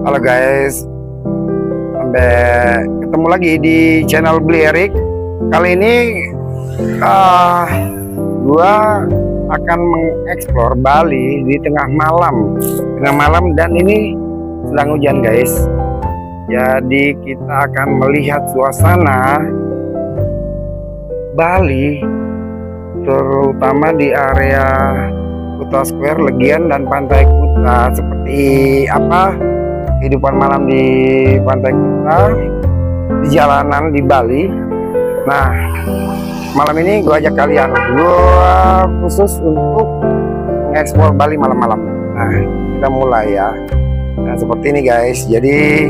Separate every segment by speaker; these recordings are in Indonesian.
Speaker 1: Halo guys, sampai ketemu lagi di channel Beli Erik. Kali ini gua akan mengeksplor Bali di tengah malam dan ini sedang hujan guys. Jadi kita akan melihat suasana Bali, terutama di area Kuta Square, Legian dan Pantai Kuta. Seperti apa kehidupan malam di Pantai Kuta, di jalanan di Bali. Nah, malam ini gue ajak kalian, gue khusus untuk mengeksplor Bali malam-malam. Nah, kita mulai ya. Nah, seperti ini guys. Jadi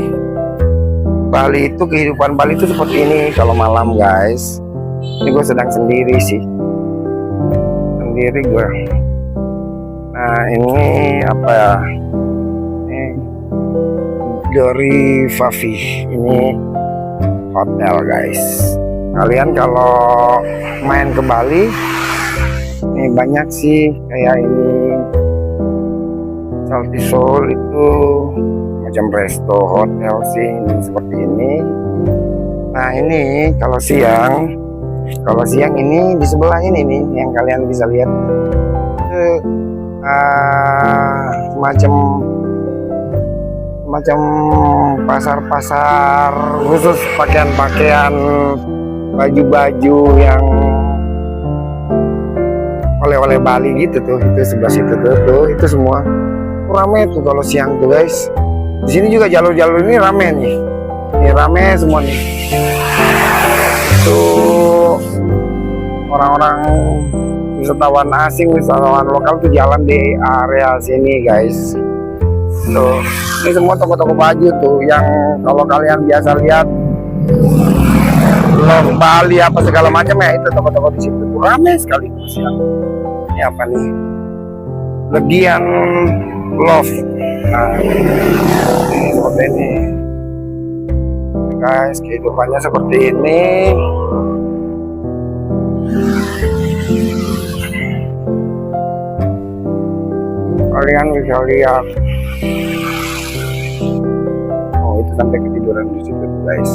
Speaker 1: Bali itu, kehidupan Bali itu seperti ini kalau malam guys. Ini gue sedang sendiri sih, sendiri gue. Nah, ini apa ya? Dari Fafi, ini hotel guys. Kalian kalau main ke Bali, ini banyak sih kayak ini Salty Soul, itu macam resto hotel sih seperti ini. Nah ini kalau siang ini di sebelah ini nih yang kalian bisa lihat itu semacam pasar-pasar khusus pakaian-pakaian, baju-baju yang oleh-oleh Bali gitu tuh. Itu sebelah situ tuh itu semua rame tuh kalau siang tuh guys. Di sini juga jalur-jalur ini rame nih. Ini rame semua nih. Itu orang-orang wisatawan asing, wisatawan lokal tuh jalan di area sini guys. Tuh, ini semua toko-toko baju tuh yang kalau kalian biasa lihat Love Bali apa segala macam ya, itu toko-toko di situ tuh rame sekali tuh siang. Ini apa nih? Legian Love. Nah, ini seperti ini guys, kehidupannya seperti ini. Kalian bisa lihat. Oh, itu sampai ketiduran di situ guys.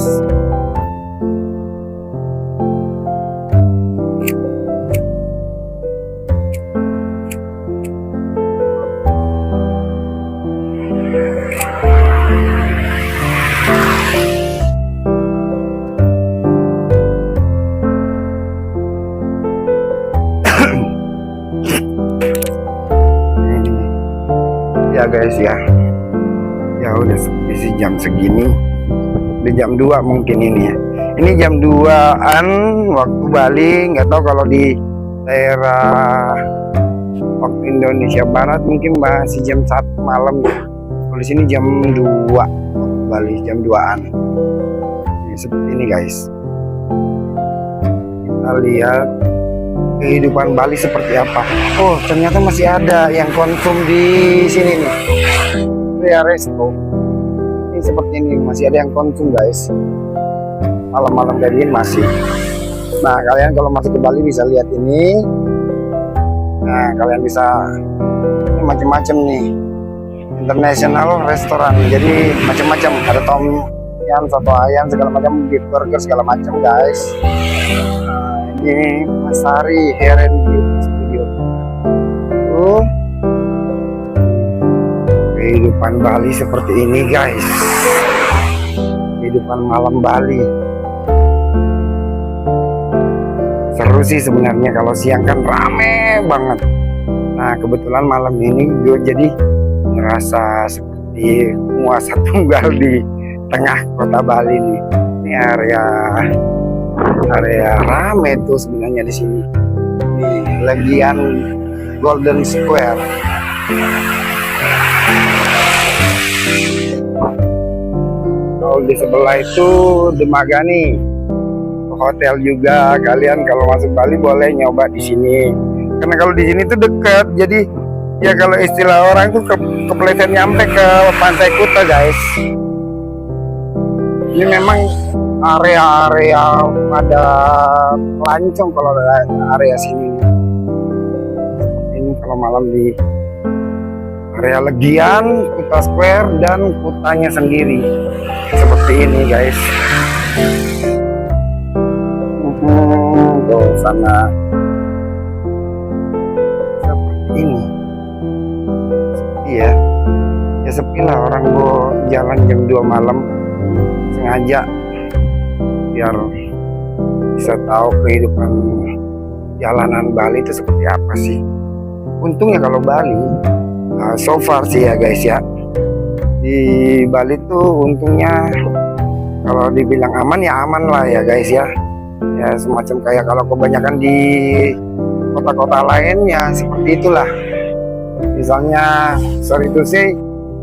Speaker 1: Ya guys ya udah isi jam segini, di jam 2 mungkin ini ya. Ini jam 2-an waktu Bali. Nggak tahu kalau di daerah waktu Indonesia Barat mungkin masih jam 1 malam ya. Kalau di sini jam 2 waktu Bali, jam 2-an. Seperti ini guys. Kita lihat kehidupan Bali seperti apa. Oh, ternyata masih ada yang konsum di sini nih. Area resto. Ini seperti ini, masih ada yang konsum guys. Malam-malam kayak gini masih. Nah, kalian kalau masuk ke Bali bisa lihat ini. Nah, kalian bisa, ini macam-macam nih. International restoran. Jadi macam-macam, ada tom yum, soto ayam, segala macam, beef burger segala macam guys. Ini Masari Hair and Beauty Studio. Kehidupan Bali seperti ini guys. Kehidupan malam Bali seru sih sebenarnya. Kalau siang kan rame banget. Nah kebetulan malam ini gue jadi ngerasa seperti penguasa tunggal di tengah kota Bali nih. Ini area rame tuh sebenarnya di sini. Nih, Legian Golden Square. Kalau di sebelah itu Demagani hotel juga. Kalian kalau masuk Bali boleh nyoba di sini. Karena kalau di sini tuh dekat. Jadi ya kalau istilah orang tuh kepleset nyampe ke Pantai Kuta guys. Ini memang area-area pada pelancong kalau area sini. Seperti ini kalau malam di area Legian, Kuta Square, dan Kutanya sendiri. Seperti ini guys. Tuh sana seperti ini. Sepi ya. Ya sepi lah, orang gue jalan jam 2 malam sengaja biar bisa tahu kehidupan jalanan Bali itu seperti apa sih. Untungnya kalau Bali so far sih ya guys ya, di Bali tuh untungnya kalau dibilang aman ya aman lah ya guys ya. Ya semacam kayak kalau kebanyakan di kota-kota lain ya seperti itulah. Misalnya sorry to say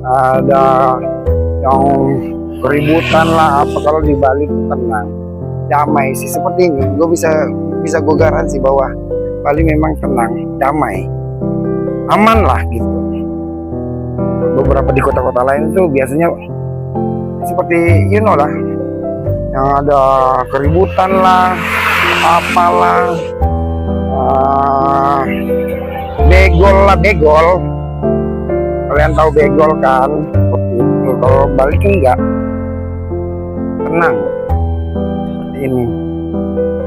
Speaker 1: ada yang keributan lah apa, kalau di Bali itu tenang, damai sih seperti ini. Gue bisa gue garansi bahwa Bali memang tenang, damai, aman lah gitu. Beberapa di kota-kota lain tuh biasanya seperti you know lah, yang ada keributan lah, apalah, begol. Kalian tahu begol kan? Seperti itu. Kalau Bali kan enggak, tenang seperti ini.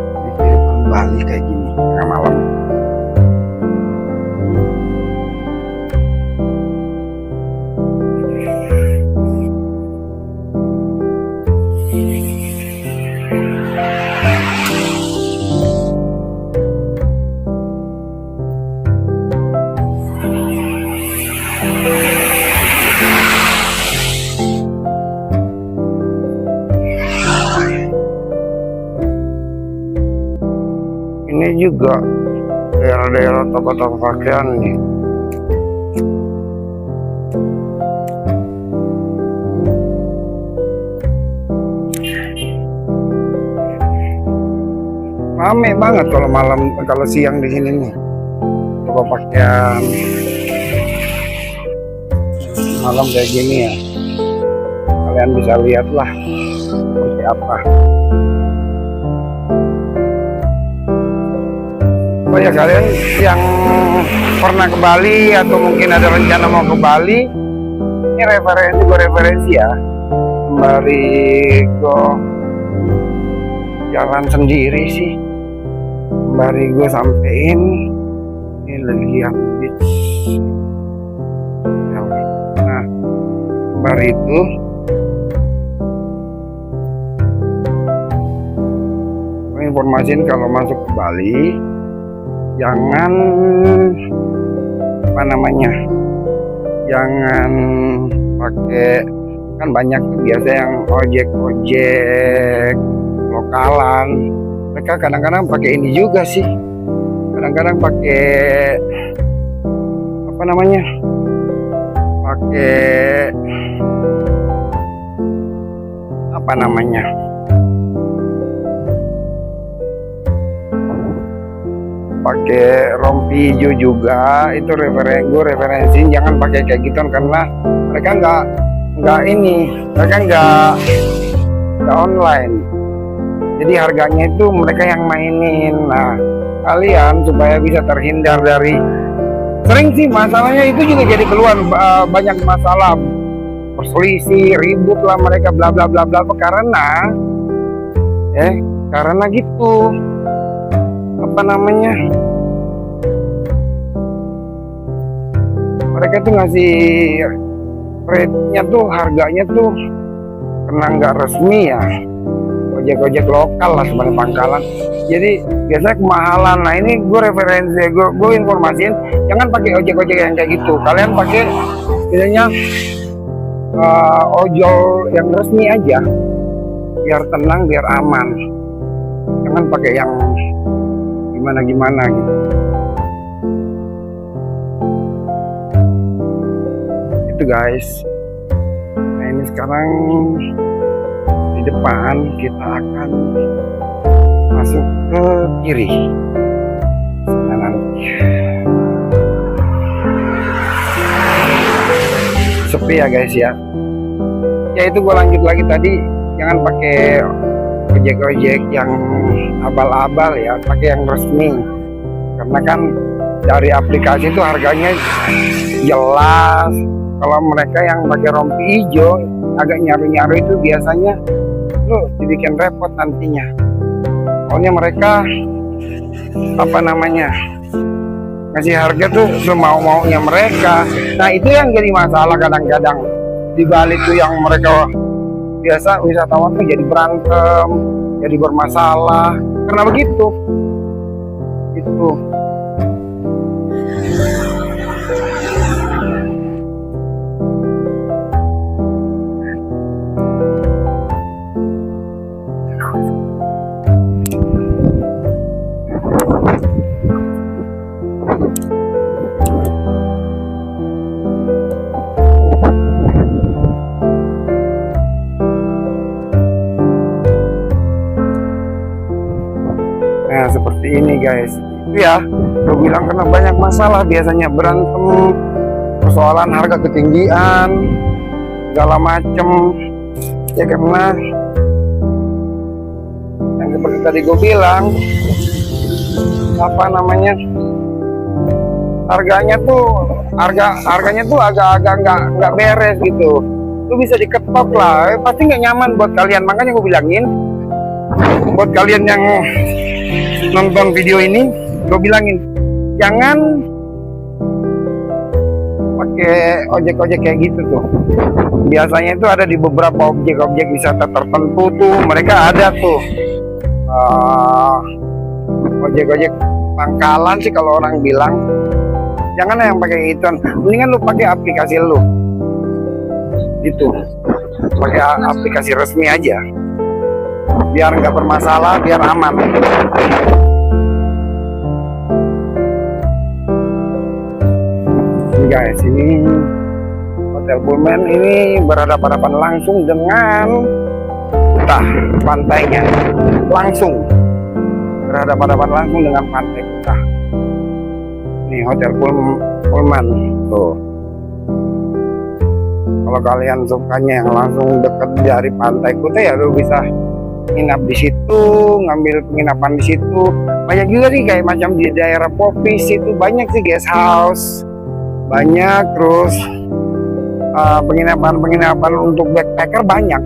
Speaker 1: Di kehidupan Bali kayak gini tengah malam. Ini juga daerah-daerah toko-toko pakaian nih. Rame banget kalau malam, kalau siang di sini nih. Toko pakaian malam kayak gini ya. Kalian bisa lihatlah seperti apa. Oh ya, kalian yang pernah ke Bali atau mungkin ada rencana mau ke Bali, ini referensi ya. Sembari gue jalan sendiri sih, sembari gue sampein ini Legian Beach. Nah, sembari itu gue informasiin kalau masuk ke Bali jangan jangan pakai, kan banyak tuh biasa yang ojek lokalan, mereka kadang-kadang pakai ini juga sih, kadang-kadang pakai pakai rompi hijau juga. Itu referensi jangan pakai kayak gitu karena mereka nggak online, jadi harganya itu mereka yang mainin. Nah, kalian supaya bisa terhindar dari, sering sih masalahnya itu juga jadi keluhan, banyak masalah perselisih, ribut lah mereka bla bla bla bla karena gitu mereka tuh ngasih rate-nya tuh, harganya tuh karena nggak resmi ya, ojek lokal lah sebagai pangkalan, jadi biasanya kemahalan. Nah ini gue referensi, gue informasiin jangan pakai ojek yang kayak gitu, kalian pakai biasanya ojol yang resmi aja biar tenang, biar aman, jangan pakai yang gimana gitu. Itu guys. Nah ini sekarang di depan kita akan masuk ke kiri. Nah, nanti sepi ya guys ya. Ya itu gue lanjut lagi tadi, jangan pakai ojek yang abal-abal ya, pakai yang resmi, karena kan dari aplikasi itu harganya jelas. Kalau mereka yang pakai rompi hijau agak nyari-nyari itu biasanya lu dibikin repot nantinya. Pokoknya mereka apa namanya ngasih harga tuh semau-maunya mereka. Nah itu yang jadi masalah kadang-kadang di Bali tuh, yang mereka biasa wisatawan tuh jadi berantem, jadi bermasalah karena begitu itu. Nah seperti ini guys, itu ya gue bilang karena banyak masalah biasanya berantem, persoalan harga ketinggian segala macem ya, karena yang seperti tadi gue bilang apa namanya harganya tuh agak-agak nggak beres gitu. Lu bisa diketok lah, pasti nggak nyaman buat kalian. Makanya gue bilangin buat kalian yang nonton video ini, gue bilangin jangan pakai ojek-ojek kayak gitu tuh. Biasanya itu ada di beberapa objek-objek wisata tertentu tuh, mereka ada tuh ojek-ojek pangkalan sih kalau orang bilang. Jangan yang pakai itu, mendingan lu pakai aplikasi lu gitu, pakai aplikasi resmi aja biar nggak bermasalah, biar aman. Guys, ini Hotel Pullman ini berhadapan-hadapan langsung dengan Kuta, pantainya langsung berhadapan-hadapan langsung dengan pantai Kuta. Ini Hotel Pullman tuh. Kalau kalian sukanya yang langsung dekat dari pantai Kuta ya lu bisa nginap di situ, ngambil penginapan di situ. Banyak juga sih kayak macam di daerah Popis itu banyak sih guest house. Banyak, terus penginapan untuk backpacker banyak.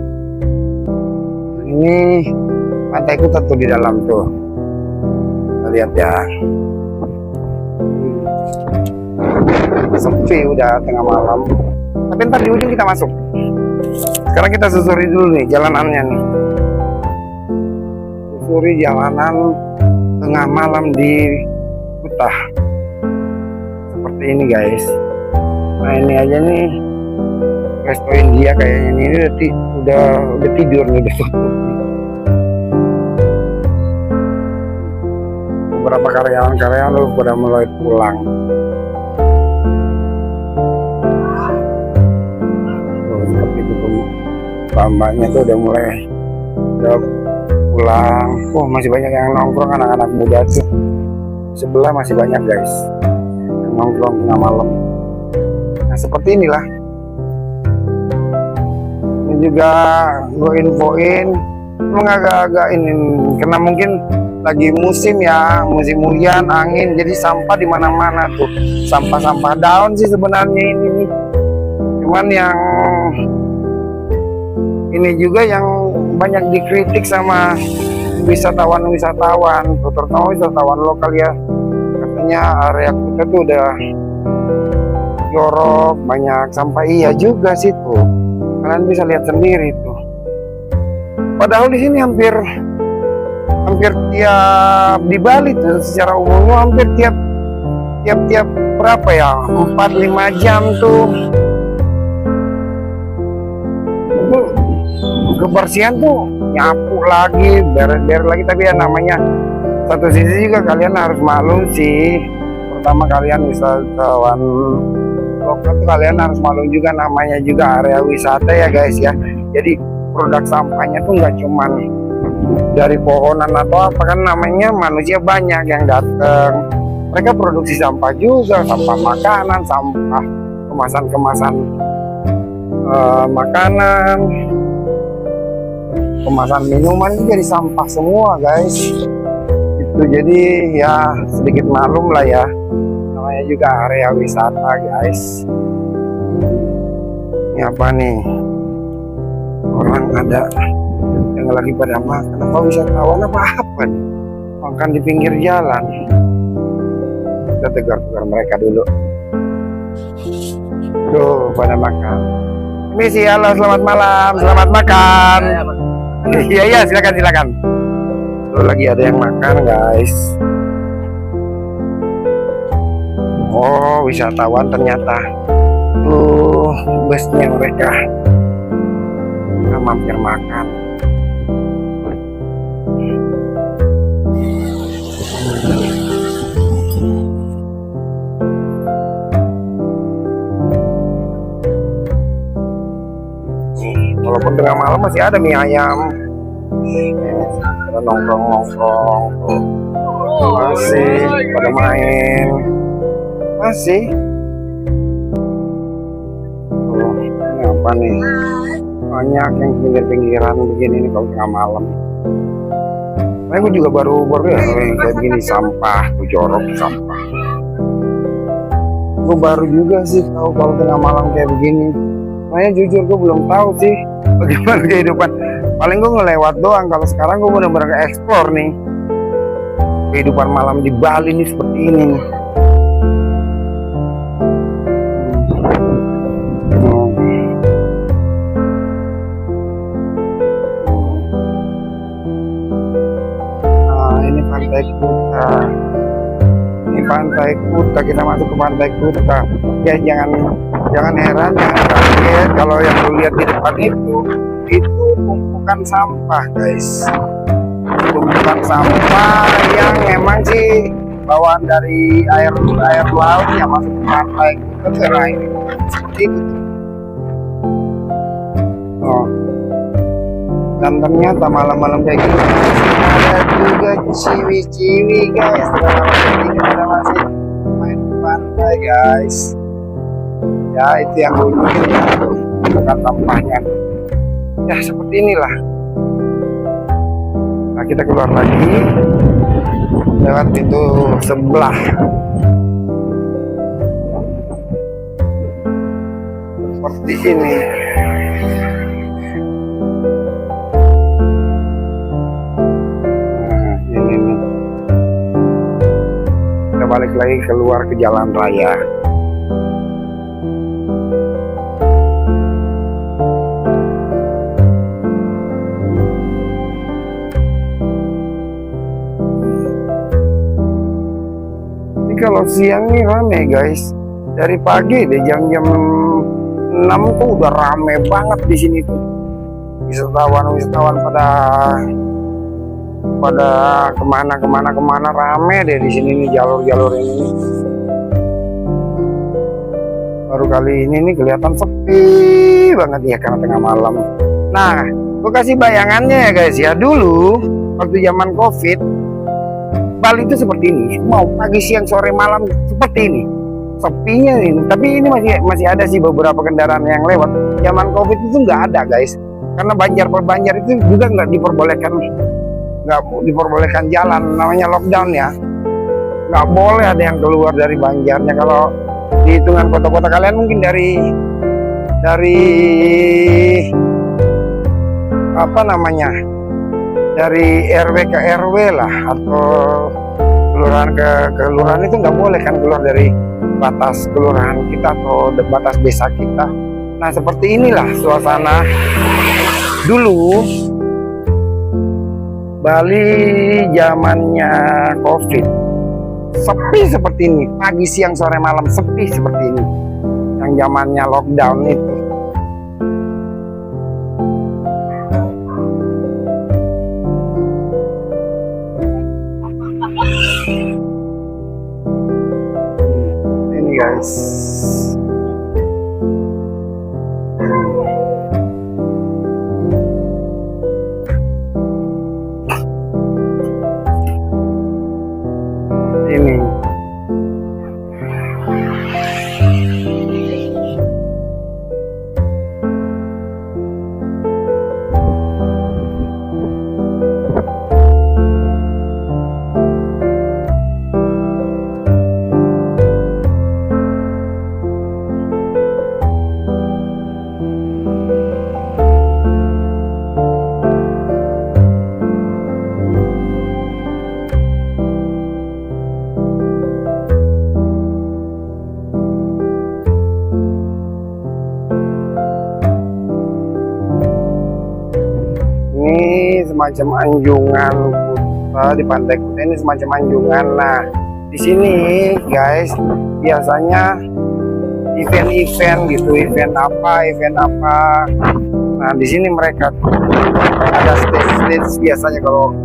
Speaker 1: Ini pantai Kuta tuh di dalam tuh, kita lihat ya. Sepi udah tengah malam, tapi ntar di ujung kita masuk. Sekarang kita susuri dulu nih jalanannya nih, susuri jalanan tengah malam di Kuta. Seperti ini guys. Nah ini aja nih resto India kayaknya ini udah tidur nih, udah tutup. Beberapa karyawan udah mulai pulang. Tuh, seperti itu tuh, mbak-mbaknya tuh udah pulang. Masih banyak yang nongkrong, anak-anak muda tuh sebelah masih banyak guys nongkrong tengah malam. Nah seperti inilah, ini juga gue infoin agak-agak ini karena mungkin lagi musim ya, musim hujan, angin, jadi sampah di mana-mana tuh, sampah daun sih sebenarnya ini nih. Cuman yang ini juga yang banyak dikritik sama wisatawan terutama wisatawan lokal ya. Area Kuta tuh udah jorok, banyak sampah. Iya juga sih tuh, kalian bisa lihat sendiri tuh. Padahal di sini hampir tiap di Bali tuh secara umumnya hampir tiap berapa ya, 4-5 jam tuh itu kebersihan tuh, nyapu lagi, beres lagi. Tapi ya namanya satu sisi juga kalian harus maklum sih, terutama kalian wisatawan lokal tuh, kalian harus maklum juga, namanya juga area wisata ya guys ya. Jadi produk sampahnya tuh nggak cuman dari pohonan atau apa, kan namanya manusia banyak yang datang, mereka produksi sampah juga, sampah makanan, sampah kemasan makanan, kemasan minuman, itu jadi sampah semua guys. Itu jadi ya sedikit maklum lah ya, namanya juga area wisata guys. Ini apa nih, orang ada yang lagi pada makan apa wisatawan apa nih, makan di pinggir jalan. Kita tegur-tegur mereka dulu. Tuh pada makan. Misi, halo, selamat malam, selamat makan. Iya silakan. Tuh lagi ada yang makan guys. Oh, wisatawan ternyata. Tuh busnya mereka. Kita mampir makan. Walaupun tengah malam masih ada mie ayam. Ada nongkrong tuh. Masih pada main. Masih. Tuh, ini apa nih? Banyak yang pinggir-pinggiran begini nih kalau tengah malam. Nah, aku juga baru ya kayak gini, sampah tuh, jorok sampah. Gue baru juga sih tahu kalau tengah malam kayak begini. Makanya jujur gue belum tahu sih bagaimana kehidupan. Paling gue ngelewat doang. Kalau sekarang gue bener-bener explore nih kehidupan malam di Bali nih seperti ini nih. Nah, ini Pantai Kuta. Ini Pantai Kuta, kita masuk ke Pantai Kuta. Ya jangan heran, jangan kaget kalau yang lu lihat di depan itu tumpukan sampah guys. Tumpukan sampah yang memang sih bawaan dari air laut yang masuk ke pantai Kuta ini seperti itu. Oh. Dan ternyata malam-malam kayak gini ada juga ciwi-ciwi guys. Ada masih main di pantai guys. Ya itu yang lucu ya, bukan sampahnya. Ya seperti inilah. Nah kita keluar lagi lewat pintu sebelah. Seperti ini. Nah ini nih. Kita balik lagi keluar ke jalan raya. Kalau siang nih rame guys, dari pagi deh jam-jam 6 tuh udah rame banget di sini tuh. Wisatawan pada kemana rame deh di sini nih, jalur ini. Baru kali ini nih kelihatan sepi banget ya karena tengah malam. Nah, gue kasih bayangannya ya guys ya, dulu waktu zaman COVID Bali itu seperti ini, mau pagi siang sore malam seperti ini, sepinya ini. Tapi ini masih ada sih beberapa kendaraan yang lewat. Zaman COVID itu nggak ada guys, karena banjar itu juga nggak diperbolehkan jalan, namanya lockdown ya. Nggak boleh ada yang keluar dari Banjarnya. Kalau di hitungan kota-kota kalian mungkin dari apa namanya, dari RW ke RW lah, atau kelurahan ke kelurahan itu nggak boleh kan keluar dari batas kelurahan kita atau batas desa kita. Nah seperti inilah suasana dulu Bali zamannya COVID, sepi seperti ini, pagi siang sore malam sepi seperti ini, yang zamannya lockdown itu. Ini guys, ini semacam anjungan Kuta. Di Pantai Kuta ini semacam anjungan. Nah, di sini guys biasanya event-event gitu, event apa. Nah, di sini mereka ada stage biasanya kalau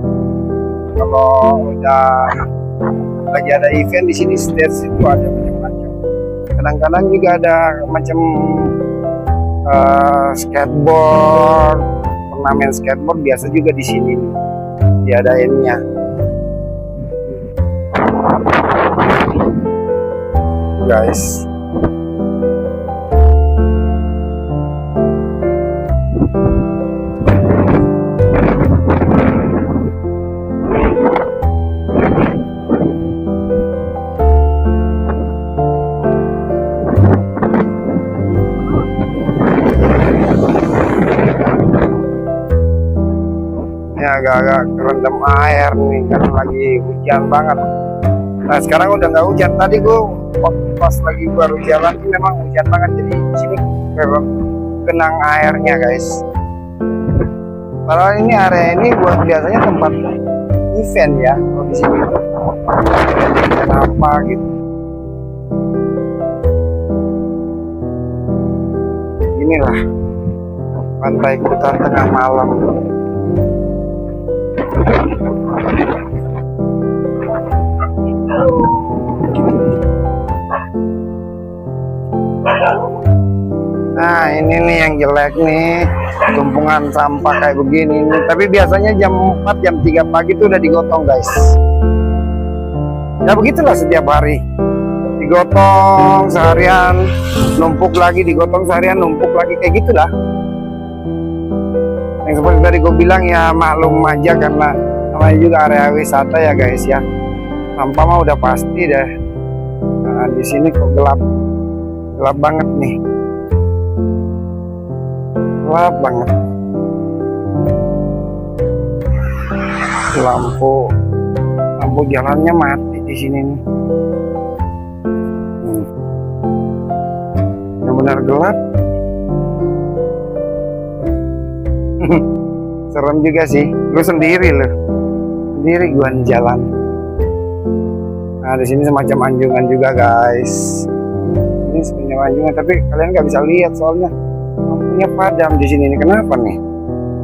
Speaker 1: udah lagi ada event di sini stage itu ada macam-macam. Kadang-kadang juga ada macam skateboard, turnamen skateboard biasa juga di sini diadainnya. Guys. Agak-agak kerendam air nih karena lagi hujan banget. Nah, sekarang udah nggak hujan. Tadi gua waktu pas lagi baru jalan ini memang hujan banget, jadi di sini genang airnya guys. Padahal ini area ini buat biasanya tempat event ya, kalau di sini event apa gitu. Inilah Pantai Kuta tengah malam. Nah, ini nih yang jelek nih, tumpukan sampah kayak begini nih. Tapi biasanya jam 4, jam 3 pagi itu udah digotong guys. Ya begitulah setiap hari, digotong seharian, numpuk lagi, digotong seharian, numpuk lagi, kayak gitulah. Yang seperti tadi gue bilang ya, maklum aja karena namanya juga area wisata ya guys ya. Sampah mah udah pasti deh. Nah, di sini kok gelap banget nih, gelap banget. Lampu jalannya mati di sini nih. Benar-benar gelap. Serem juga sih. Gue sendiri loh, gue jalan. Nah, di sini semacam anjungan juga guys. Ini semacam anjungan, tapi kalian nggak bisa lihat soalnya lampunya padam di sini. Ini kenapa nih?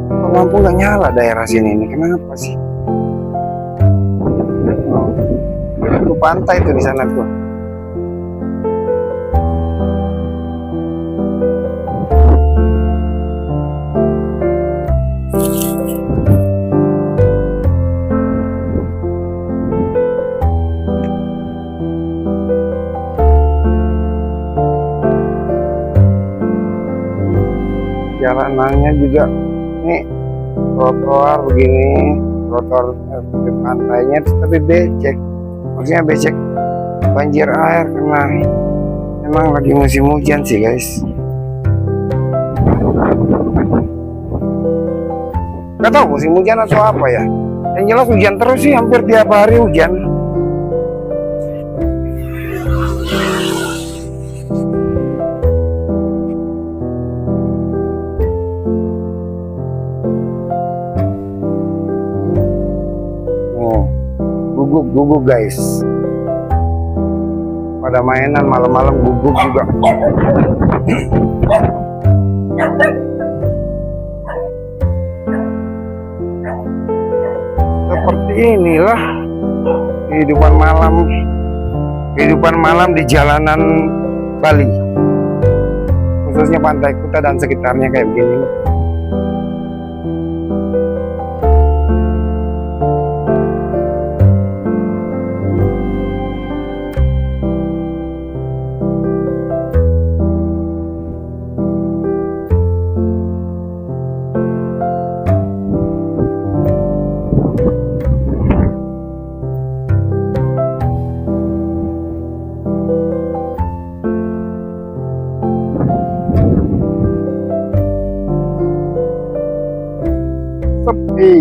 Speaker 1: Kok lampu nggak nyala daerah sini ini? Kenapa sih? Itu pantai tuh di sana tuh. Jalanannya juga nih trotoar begini, trotoar di pantainya tapi becek, maksudnya becek banjir air karena memang lagi musim hujan sih guys. Gak tahu musim hujan atau apa ya, yang jelas hujan terus sih, hampir tiap hari hujan. Guguk guys, pada mainan malam-malam guguk juga. Seperti inilah kehidupan malam di jalanan Bali, khususnya Pantai Kuta dan sekitarnya kayak begini. Sepi.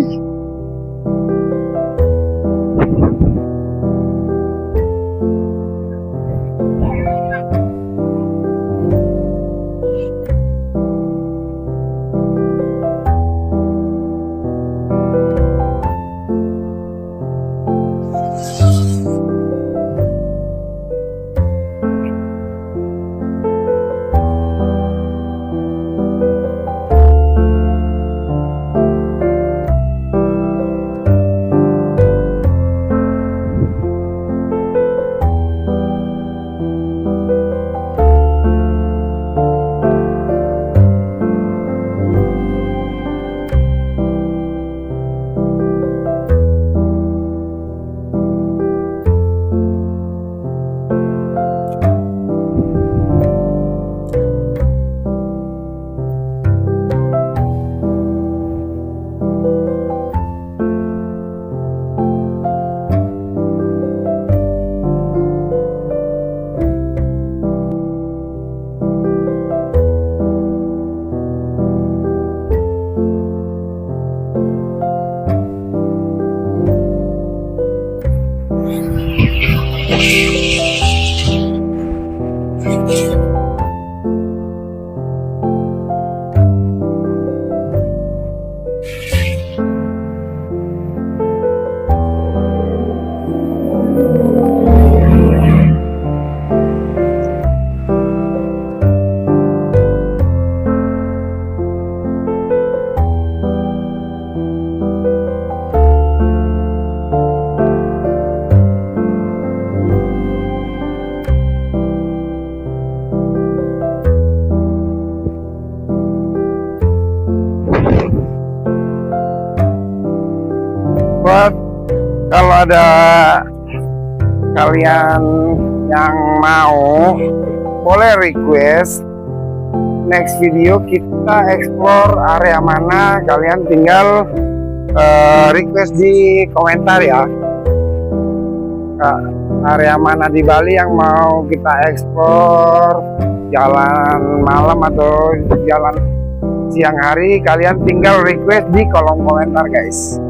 Speaker 1: Buat kalau ada kalian yang mau, boleh request next video kita explore area mana, kalian tinggal request di komentar ya. Area mana di Bali yang mau kita explore, jalan malam atau jalan siang hari, kalian tinggal request di kolom komentar guys.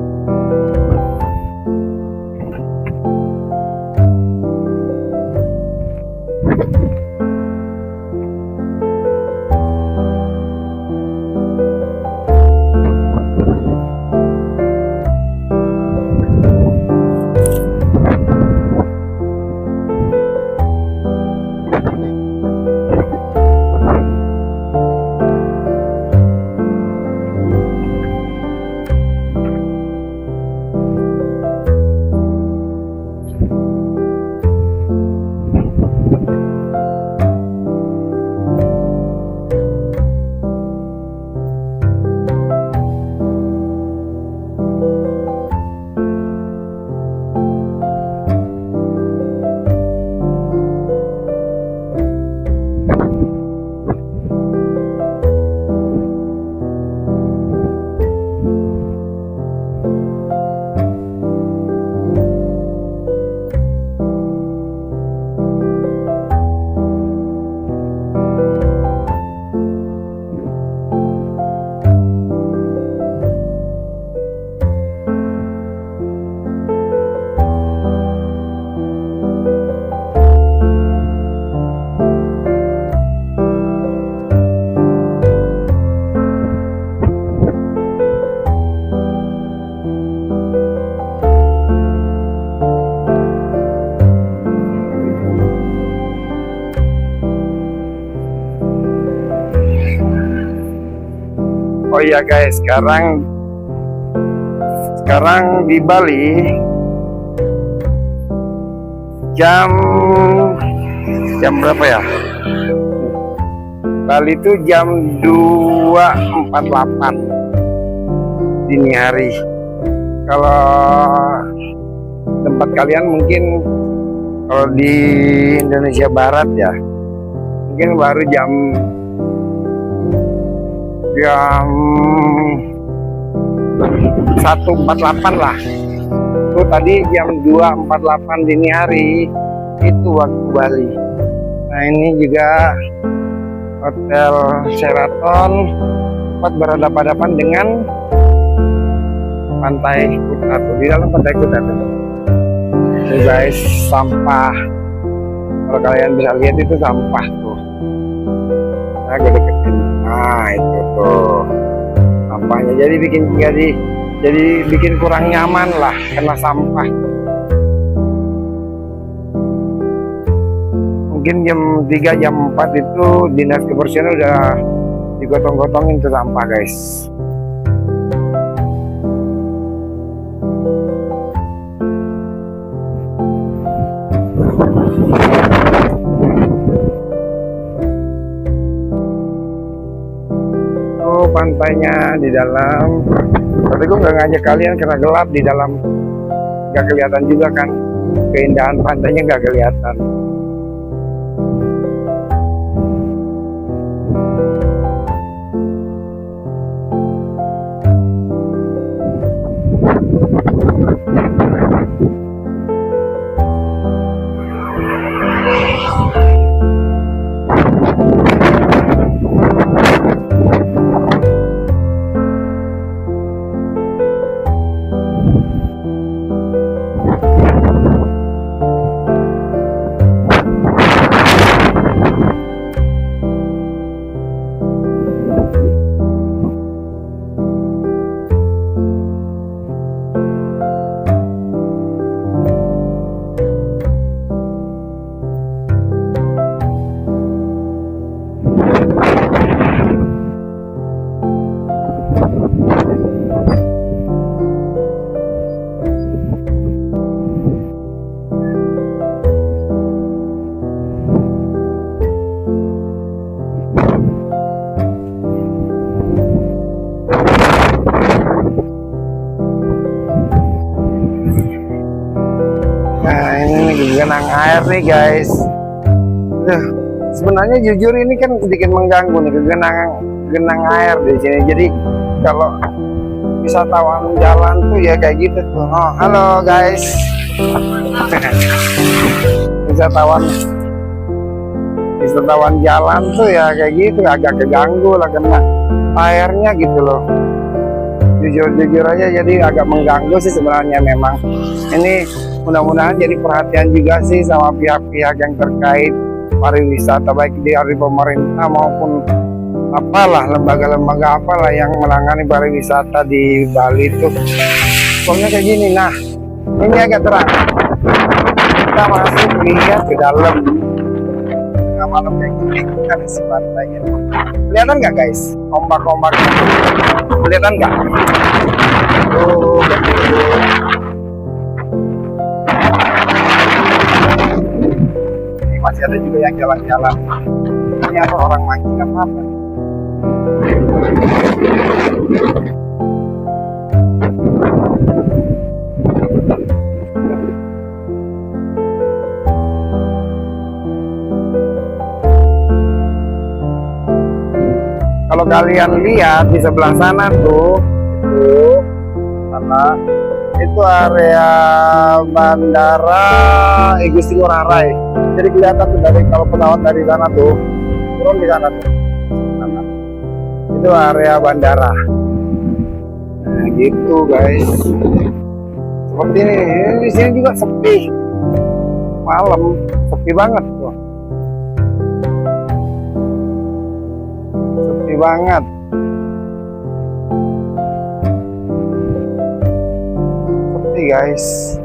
Speaker 1: Oh iya guys, sekarang di Bali jam berapa ya? Bali itu jam 2.48 dini hari. Kalau tempat kalian mungkin kalau di Indonesia Barat ya, mungkin baru jam 1.48 lah. Itu tadi jam 2.48 dini hari itu waktu Bali. Nah ini juga Hotel Sheraton, tempat berhadapan-hadapan dengan Pantai Kuta tuh, di dalam Pantai Kuta tuh. Ini guys, sampah. Kalau kalian bisa lihat itu sampah tuh. Nah, gue deketin. Nah, itu tuh sampahnya. Jadi bikin kurang nyaman lah kena sampah. Mungkin jam 3 jam 4 itu dinas kebersihan udah digotong-gotongin ke sampah guys. Oh, pantainya di dalam. Tapi gue nggak ngajak kalian karena gelap di dalam, nggak kelihatan juga kan, keindahan pantainya nggak kelihatan. air nih guys. Sebenarnya jujur ini kan sedikit mengganggu nih genang air di sini. Jadi kalau wisatawan jalan tuh ya kayak gitu tuh. Oh, halo guys. wisatawan jalan tuh ya kayak gitu, agak keganggu lah kena airnya gitu loh. Jujur aja jadi agak mengganggu sih sebenarnya. Memang ini mudah-mudahan jadi perhatian juga sih sama pihak-pihak yang terkait pariwisata, baik dari pemerintah maupun apalah lembaga-lembaga apalah yang menangani pariwisata di Bali itu. Pokoknya kayak gini. Nah, ini agak terang, kita masuk lihat ke dalam tengah malam kayak gini. Kita di pantainya, kelihatan nggak guys ombak-ombak, kelihatan nggak? Tuh betul. Ini masih ada juga yang jalan-jalan. Ini ada orang mancing apa? Kalau kalian lihat di sebelah sana tuh, itu area Bandara Igusti Ngurah Rai. Jadi kelihatan tuh dari kalau pesawat dari sana tuh turun di sana tuh. Itu area bandara. Nah, gitu guys. Seperti ini. Di sini juga sepi. Malam sepi banget tuh. Sepi banget. Sepi guys.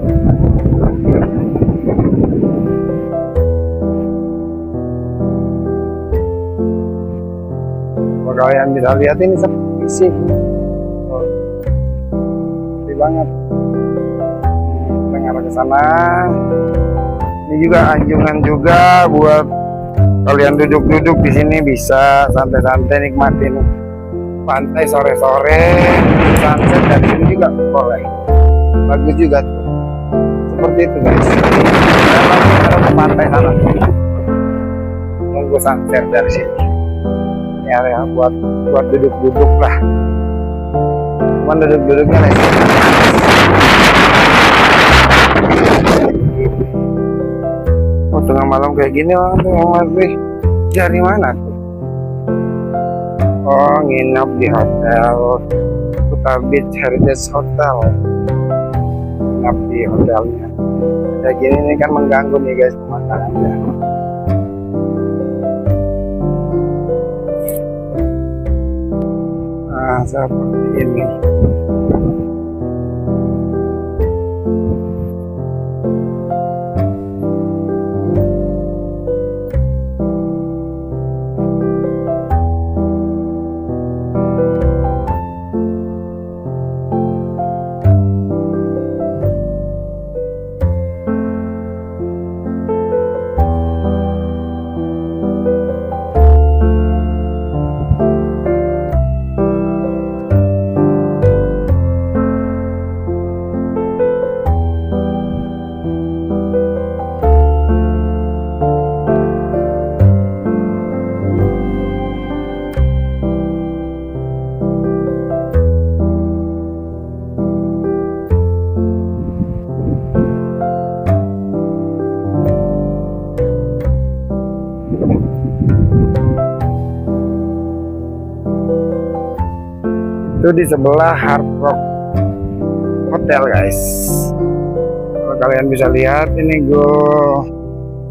Speaker 1: Kalian bisa lihat ini sepi sih, sepi banget. Dengar ke sana. Ini juga anjungan juga buat kalian duduk-duduk di sini, bisa santai-santai nikmatin pantai sore-sore, sunset dari sini juga boleh. Bagus juga tuh. Seperti itu guys. Kita ke pantai sana, nunggu sunset dari sini. Area buat duduk-duduk lah, cuman duduk-duduknya nih. Oh, tengah malam kayak gini orang tuh yang lebih dari mana tuh? Oh, nginap di hotel Kuta Beach Heritage Hotel, nginap di hotelnya. Kayak gini nih kan mengganggu nih guys pemandangannya. Seperti ini. Itu di sebelah Hard Rock Hotel guys. Kalau kalian bisa lihat, ini gue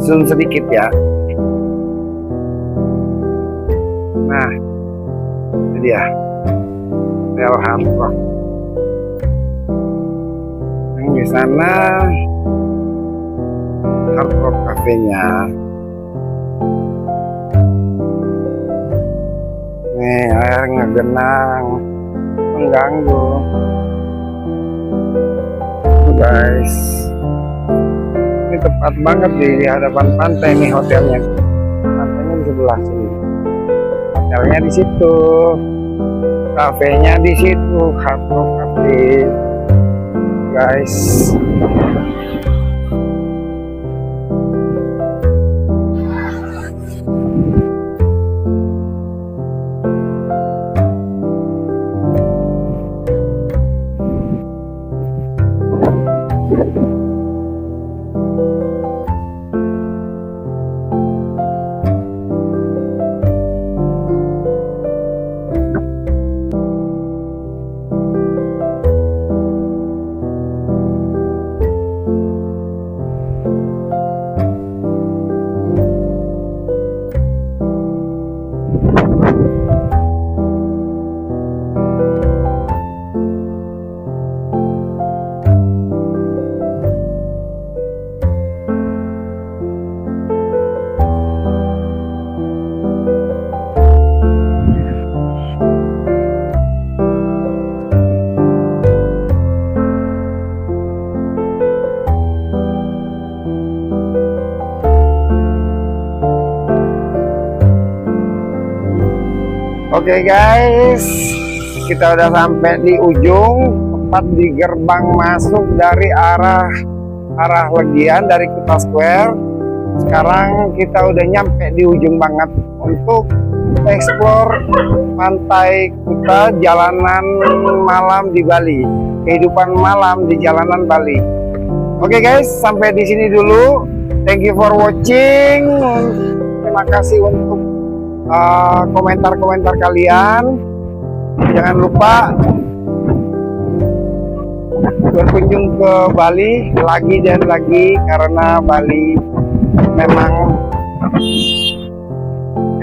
Speaker 1: zoom sedikit ya. Nah, itu dia Hotel Hard Rock. Yang di sana Hard Rock Cafe-nya. Nih air ngegenang, mengganggu tuh guys. Ini tepat banget di hadapan pantai nih hotelnya. Pantainya di sebelah sini, hotelnya di situ, kafenya di situ, Hard Rock Cafe guys. Oke guys, kita udah sampai di ujung, tepat di gerbang masuk dari arah Legian dari Kuta Square. Sekarang kita udah nyampe di ujung banget untuk explore pantai Kuta, jalanan malam di Bali, kehidupan malam di jalanan Bali. Oke guys, sampai di sini dulu. Thank you for watching. Terima kasih untuk komentar-komentar kalian. Jangan lupa berkunjung ke Bali lagi dan lagi, karena Bali memang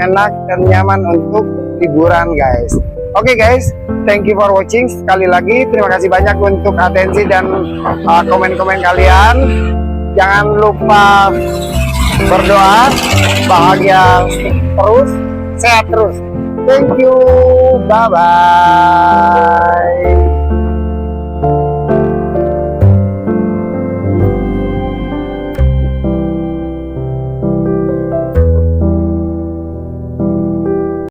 Speaker 1: enak dan nyaman untuk liburan guys. Oke guys, thank you for watching. Sekali lagi terima kasih banyak untuk atensi dan komen-komen kalian. Jangan lupa berdoa, bahagia terus, sehat terus. Thank you, bye bye.